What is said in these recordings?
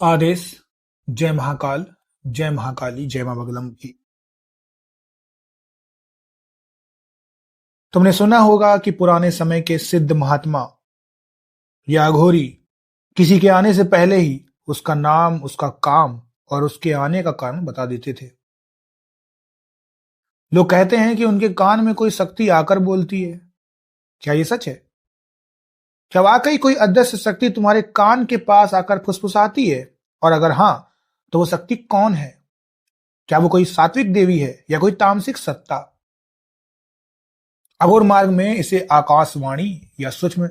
आदेश। जय महाकाल, जय महाकाली, जय मां बगलम की। तुमने सुना होगा कि पुराने समय के सिद्ध महात्मा या अघोरी किसी के आने से पहले ही उसका नाम, उसका काम और उसके आने का कारण बता देते थे। लोग कहते हैं कि उनके कान में कोई शक्ति आकर बोलती है। क्या ये सच है? क्या वाकई कोई अदृश्य शक्ति तुम्हारे कान के पास आकर फुसफुसाती है? और अगर हाँ, तो वो शक्ति कौन है? क्या वो कोई सात्विक देवी है या कोई तामसिक सत्ता? अघोर मार्ग में इसे आकाशवाणी या सूक्ष्म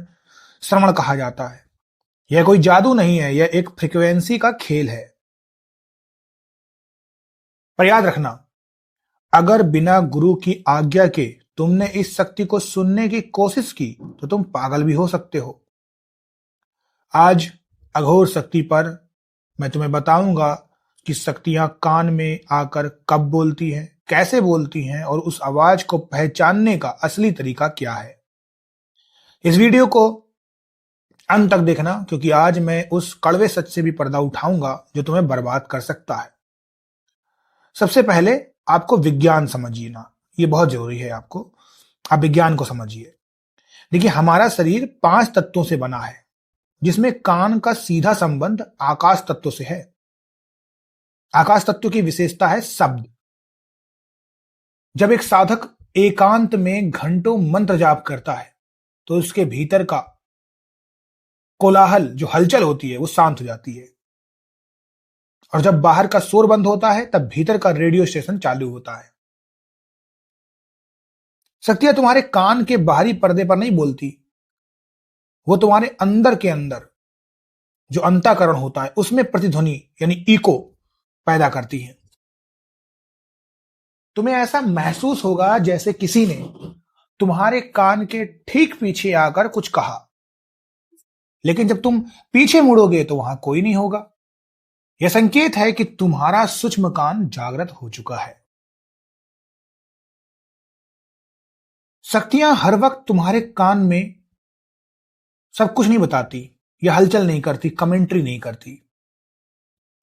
श्रवण कहा जाता है। यह कोई जादू नहीं है, यह एक फ्रीक्वेंसी का खेल है। पर याद रखना, अगर बिना गुरु की आज्ञा के तुमने इस शक्ति को सुनने की कोशिश की तो तुम पागल भी हो सकते हो। आज अघोर शक्ति पर मैं तुम्हें बताऊंगा कि शक्तियां कान में आकर कब बोलती हैं, कैसे बोलती हैं और उस आवाज को पहचानने का असली तरीका क्या है। इस वीडियो को अंत तक देखना, क्योंकि आज मैं उस कड़वे सच से भी पर्दा उठाऊंगा जो तुम्हें बर्बाद कर सकता है। सबसे पहले आपको विज्ञान समझिए ना, ये बहुत जरूरी है। आप विज्ञान को समझिए। देखिए, हमारा शरीर 5 तत्वों से बना है, जिसमें कान का सीधा संबंध आकाश तत्व से है। आकाश तत्व की विशेषता है शब्द। जब एक साधक एकांत में घंटों मंत्र जाप करता है तो उसके भीतर का कोलाहल, जो हलचल होती है, वो शांत हो जाती है। और जब बाहर का शोर बंद होता है तब भीतर का रेडियो स्टेशन चालू होता है। शक्तियां तुम्हारे कान के बाहरी पर्दे पर नहीं बोलती, वो तुम्हारे अंदर के अंदर जो अंतःकरण होता है उसमें प्रतिध्वनि यानी इको पैदा करती है। तुम्हें ऐसा महसूस होगा जैसे किसी ने तुम्हारे कान के ठीक पीछे आकर कुछ कहा, लेकिन जब तुम पीछे मुड़ोगे तो वहां कोई नहीं होगा। यह संकेत है कि तुम्हारा सूक्ष्म कान जागृत हो चुका है। शक्तियां हर वक्त तुम्हारे कान में सब कुछ नहीं बताती या हलचल नहीं करती, कमेंट्री नहीं करती।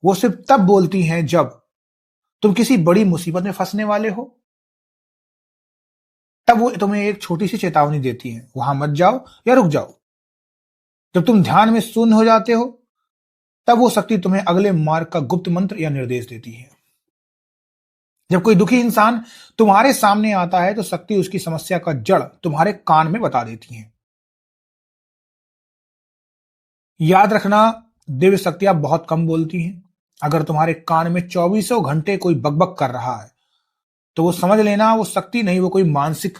वो सिर्फ तब बोलती हैं जब तुम किसी बड़ी मुसीबत में फंसने वाले हो। तब वो तुम्हें एक छोटी सी चेतावनी देती हैं, वहां मत जाओ या रुक जाओ। जब तुम ध्यान में शून्य हो जाते हो तब वो शक्ति तुम्हें अगले मार्ग का गुप्त मंत्र या निर्देश देती है। जब कोई दुखी इंसान तुम्हारे सामने आता है तो शक्ति उसकी समस्या का जड़ तुम्हारे कान में बता देती है। याद रखना, दिव्य शक्तियां बहुत कम बोलती हैं। अगर तुम्हारे कान में 24 घंटे कोई बकबक कर रहा है तो वो समझ लेना, वो शक्ति नहीं, वो कोई मानसिक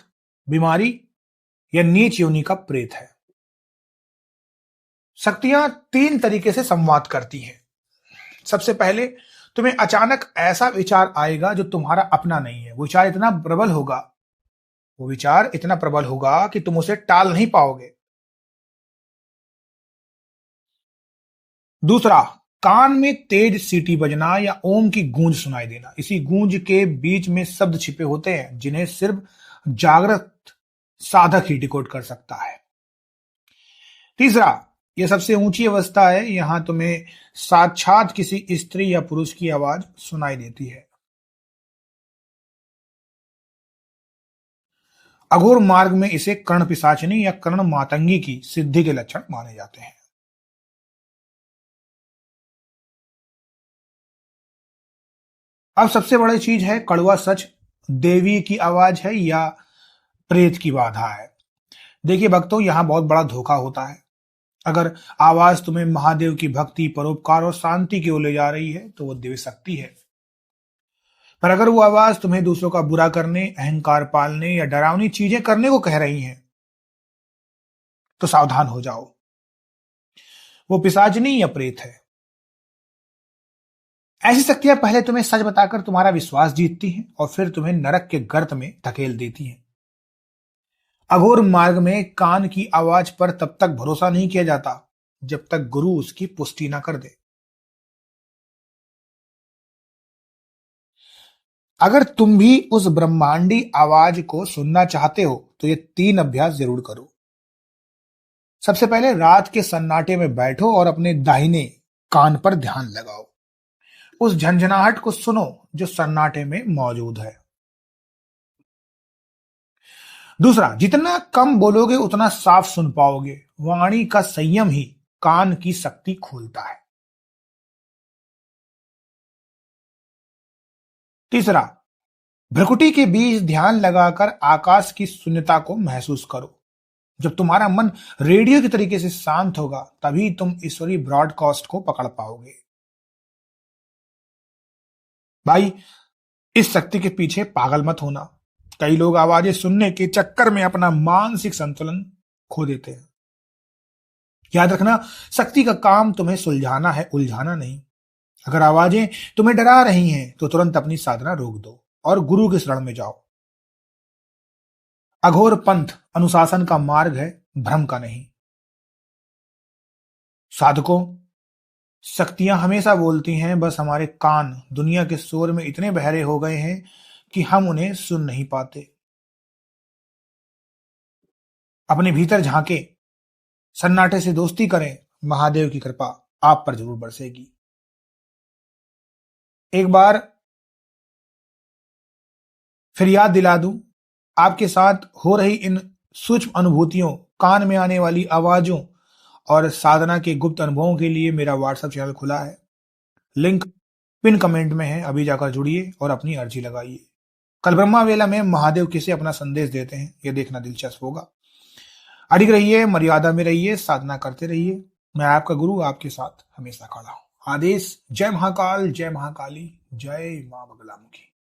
बीमारी या नीच योनि का प्रेत है। शक्तियां 3 तरीके से संवाद करती हैं। सबसे पहले, तुम्हें अचानक ऐसा विचार आएगा जो तुम्हारा अपना नहीं है। वो विचार इतना प्रबल होगा कि तुम उसे टाल नहीं पाओगे। दूसरा, कान में तेज सीटी बजना या ओम की गूंज सुनाई देना। इसी गूंज के बीच में शब्द छिपे होते हैं जिन्हें सिर्फ जागृत साधक ही डिकोड कर सकता है। तीसरा, यह सबसे ऊंची अवस्था है। यहां तुम्हें साक्षात किसी स्त्री या पुरुष की आवाज सुनाई देती है। अघोर मार्ग में इसे कर्ण पिशाचिनी या कर्ण मातंगी की सिद्धि के लक्षण माने जाते हैं। अब सबसे बड़ी चीज है कड़वा सच, देवी की आवाज है या प्रेत की बाधा है। देखिए भक्तों, यहां बहुत बड़ा धोखा होता है। अगर आवाज तुम्हें महादेव की भक्ति, परोपकार और शांति की ओर ले जा रही है तो वो दिव्य शक्ति है। पर अगर वो आवाज तुम्हें दूसरों का बुरा करने, अहंकार पालने या डरावनी चीजें करने को कह रही है तो सावधान हो जाओ, वो पिशाचिनी या प्रेत है। ऐसी शक्तियां पहले तुम्हें सच बताकर तुम्हारा विश्वास जीतती हैं और फिर तुम्हें नरक के गर्त में धकेल देती हैं। अघोर मार्ग में कान की आवाज पर तब तक भरोसा नहीं किया जाता जब तक गुरु उसकी पुष्टि ना कर दे। अगर तुम भी उस ब्रह्मांडी आवाज को सुनना चाहते हो तो ये 3 अभ्यास जरूर करो। सबसे पहले, रात के सन्नाटे में बैठो और अपने दाहिने कान पर ध्यान लगाओ। उस झंझनाहट को सुनो जो सन्नाटे में मौजूद है। दूसरा, जितना कम बोलोगे उतना साफ सुन पाओगे। वाणी का संयम ही कान की शक्ति खोलता है। तीसरा, भ्रुकुटी के बीच ध्यान लगाकर आकाश की शून्यता को महसूस करो। जब तुम्हारा मन रेडियो के तरीके से शांत होगा तभी तुम ईश्वरीय ब्रॉडकास्ट को पकड़ पाओगे। भाई, इस शक्ति के पीछे पागल मत होना। कई लोग आवाजें सुनने के चक्कर में अपना मानसिक संतुलन खो देते हैं। याद रखना, शक्ति का काम तुम्हें सुलझाना है, उलझाना नहीं। अगर आवाजें तुम्हें डरा रही हैं तो तुरंत अपनी साधना रोक दो और गुरु के शरण में जाओ। अघोर पंथ अनुशासन का मार्ग है, भ्रम का नहीं। साधकों, शक्तियां हमेशा बोलती हैं, बस हमारे कान दुनिया के शोर में इतने बहरे हो गए हैं कि हम उन्हें सुन नहीं पाते। अपने भीतर झांके, सन्नाटे से दोस्ती करें, महादेव की कृपा आप पर जरूर बरसेगी। एक बार फिर याद दिला दूं, आपके साथ हो रही इन सूक्ष्म अनुभूतियों, कान में आने वाली आवाजों और साधना के गुप्त अनुभवों के लिए मेरा व्हाट्सएप चैनल खुला है। लिंक पिन कमेंट में है, अभी जाकर जुड़िए और अपनी अर्जी लगाइए। कल ब्रह्मा वेला में महादेव किसे अपना संदेश देते हैं, यह देखना दिलचस्प होगा। अडिग रहिए, मर्यादा में रहिए, साधना करते रहिए। मैं आपका गुरु आपके साथ हमेशा खड़ा हूं। आदेश, जय महाकाल, जय महाकाली, जय मां बगलामुखी।